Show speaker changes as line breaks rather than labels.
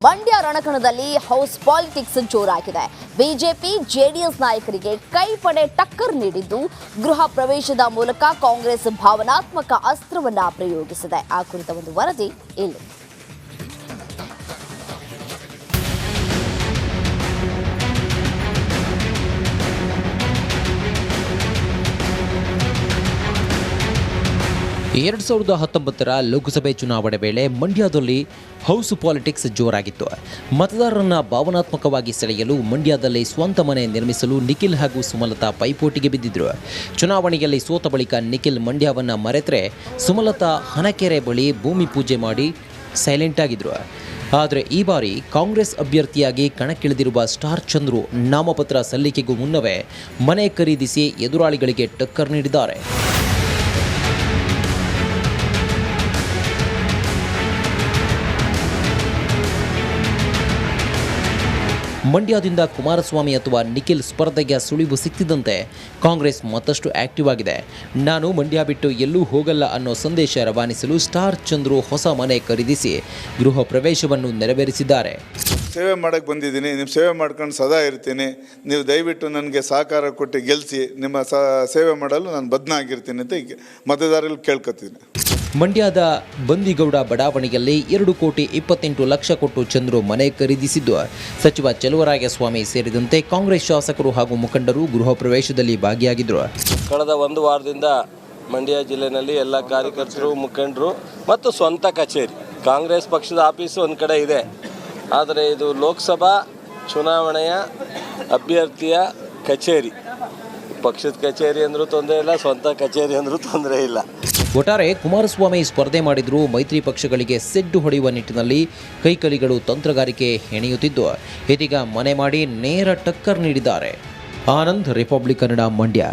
ಮಂಡ್ಯ ರಣಕಣದಲ್ಲಿ house politics ಜೋರಾಗಿದೆ. BJP JDS ನಾಯಕರಿಗೆ ಕೈಪಡೆ ಟಕ್ಕರ್ ನೀಡಿದ್ದು, ಗೃಹ ಪ್ರವೇಶದ ಮೂಲಕ ಕಾಂಗ್ರೆಸ್ ಭಾವನಾತ್ಮಕ ಅಸ್ತ್ರವನ್ನ ಪ್ರಯೋಗಿಸಿದೆ. ಆ ಕುರಿತ ಒಂದು ವರದಿ ಇಲ್ಲಿ.
ಎರಡು 2019 ಲೋಕಸಭೆ ಚುನಾವಣೆ ವೇಳೆ ಮಂಡ್ಯದಲ್ಲಿ ಹೌಸ್ ಪಾಲಿಟಿಕ್ಸ್ ಜೋರಾಗಿತ್ತು. ಮತದಾರರನ್ನ ಭಾವನಾತ್ಮಕವಾಗಿ ಸೆಳೆಯಲು ಮಂಡ್ಯದಲ್ಲಿ ಸ್ವಂತ ಮನೆ ನಿರ್ಮಿಸಲು ನಿಖಿಲ್ ಹಾಗೂ ಸುಮಲತಾ ಪೈಪೋಟಿಗೆ ಬಿದ್ದಿದ್ರು. ಚುನಾವಣೆಯಲ್ಲಿ ಸೋತ ಬಳಿಕ ನಿಖಿಲ್ ಮಂಡ್ಯವನ್ನ ಮರೆತರೆ ಸುಮಲತಾ ಹನಕೆರೆ ಬಳಿ ಭೂಮಿ ಪೂಜೆ ಮಾಡಿ ಸೈಲೆಂಟ್ ಆಗಿದ್ರು. ಆದರೆ ಈ ಬಾರಿ ಕಾಂಗ್ರೆಸ್ ಅಭ್ಯರ್ಥಿಯಾಗಿ ಕಣಕ್ಕಿಳಿದಿರುವ ಸ್ಟಾರ್ ಚಂದ್ರು ನಾಮಪತ್ರ ಸಲ್ಲಿಕೆಗೂ ಮುನ್ನವೇ ಮನೆ ಖರೀದಿಸಿ ಎದುರಾಳಿಗಳಿಗೆ ಟಕ್ಕರ್ ನೀಡಿದ್ದಾರೆ. ಮಂಡ್ಯದಿಂದ ಕುಮಾರಸ್ವಾಮಿ ಅಥವಾ ನಿಖಿಲ್ ಸ್ಪರ್ಧೆಗೆ ಸುಳಿವು ಸಿಕ್ತಿದ್ದಂತೆ ಕಾಂಗ್ರೆಸ್ ಮತ್ತಷ್ಟು ಆಕ್ಟಿವ್ ಆಗಿದೆ. ನಾನು ಮಂಡ್ಯ ಬಿಟ್ಟು ಎಲ್ಲೂ ಹೋಗಲ್ಲ ಅನ್ನೋ ಸಂದೇಶ ರವಾನಿಸಲು ಸ್ಟಾರ್ ಚಂದ್ರು ಹೊಸ ಮನೆ ಖರೀದಿಸಿ ಗೃಹ ಪ್ರವೇಶವನ್ನು ನೆರವೇರಿಸಿದ್ದಾರೆ.
ಸೇವೆ ಮಾಡೋಕ್ಕೆ ಬಂದಿದ್ದೀನಿ, ನಿಮ್ಮ ಸೇವೆ ಮಾಡ್ಕೊಂಡು ಸದಾ ಇರ್ತೀನಿ, ನೀವು ದಯವಿಟ್ಟು ನನಗೆ ಸಹಕಾರ ಕೊಟ್ಟು ಗೆಲ್ಲಿಸಿ, ನಿಮ್ಮ ಸೇವೆ ಮಾಡಲು ನಾನು ಬದ್ಧನಾಗಿರ್ತೀನಿ ಅಂತ ಮತದಾರರಲ್ಲಿ ಕೇಳ್ಕೊತೀನಿ.
ಮಂಡ್ಯದ ಬಂದಿಗೌಡ ಬಡಾವಣೆಯಲ್ಲಿ 2,28,00,000 ಕೊಟ್ಟು ಚಂದ್ರು ಮನೆ ಖರೀದಿಸಿದ್ದು, ಸಚಿವ ಚೆಲುವರಾಯಸ್ವಾಮಿ ಸೇರಿದಂತೆ ಕಾಂಗ್ರೆಸ್ ಶಾಸಕರು ಹಾಗೂ ಮುಖಂಡರು ಗೃಹ ಪ್ರವೇಶದಲ್ಲಿ ಭಾಗಿಯಾಗಿದ್ದರು.
ಕಳೆದ ಒಂದು ವಾರದಿಂದ ಮಂಡ್ಯ ಜಿಲ್ಲೆಯಲ್ಲಿ ಎಲ್ಲ ಕಾರ್ಯಕರ್ತರು, ಮುಖಂಡರು ಮತ್ತು ಸ್ವಂತ ಕಚೇರಿ, ಕಾಂಗ್ರೆಸ್ ಪಕ್ಷದ ಆಫೀಸು ಒಂದು ಕಡೆ ಇದೆ. ಆದರೆ ಇದು ಲೋಕಸಭಾ ಚುನಾವಣೆಯ ಅಭ್ಯರ್ಥಿಯ ಕಚೇರಿ. ಪಕ್ಷದ ಕಚೇರಿ ಅಂದರೂ ತೊಂದರೆ ಇಲ್ಲ, ಸ್ವಂತ ಕಚೇರಿ ಅಂದರೂ ತೊಂದರೆ ಇಲ್ಲ.
ಒಟ್ಟಾರೆ ಕುಮಾರಸ್ವಾಮಿ ಸ್ಪರ್ಧೆ ಮಾಡಿದರೂ ಮೈತ್ರಿ ಪಕ್ಷಗಳಿಗೆ ಸೆಡ್ಡು ಹೊಡೆಯುವ ನಿಟ್ಟಿನಲ್ಲಿ ಕೈಕಲಿಗಳು ತಂತ್ರಗಾರಿಕೆ ಹೆಣೆಯುತ್ತಿದ್ದು, ಇದೀಗ ಮನೆ ಮಾಡಿ ನೇರ ಟಕ್ಕರ್ ನೀಡಿದ್ದಾರೆ. ಆನಂದ್, ರಿಪಬ್ಲಿಕ್ ಕನ್ನಡ, ಮಂಡ್ಯ.